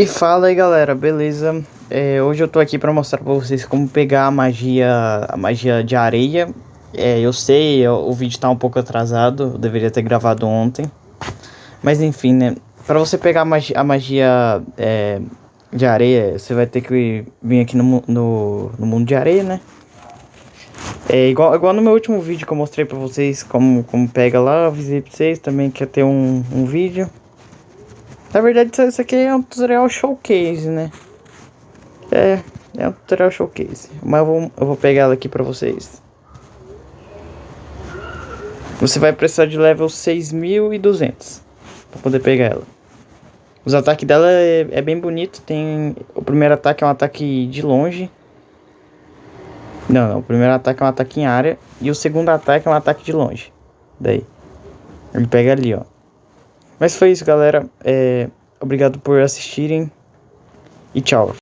E fala aí galera, beleza? Hoje eu tô aqui pra mostrar pra vocês como pegar a magia de areia. Eu sei, o vídeo tá um pouco atrasado, eu deveria ter gravado ontem. Mas enfim, né? Pra você pegar a magia de areia, você vai ter que vir aqui no mundo de areia, né? Igual no meu último vídeo que eu mostrei pra vocês como pega lá, eu avisei pra vocês também que ia ter um vídeo. Na verdade, isso aqui é um tutorial showcase, né? É um tutorial showcase. Mas eu vou pegar ela aqui pra vocês. Você vai precisar de level 6.200 pra poder pegar ela. Os ataques dela é bem bonito. O primeiro ataque é um ataque de longe. Não, o primeiro ataque é um ataque em área. E o segundo ataque é um ataque de longe. Daí. Ele pega ali, ó. Mas foi isso, galera. Obrigado por assistirem. E tchau.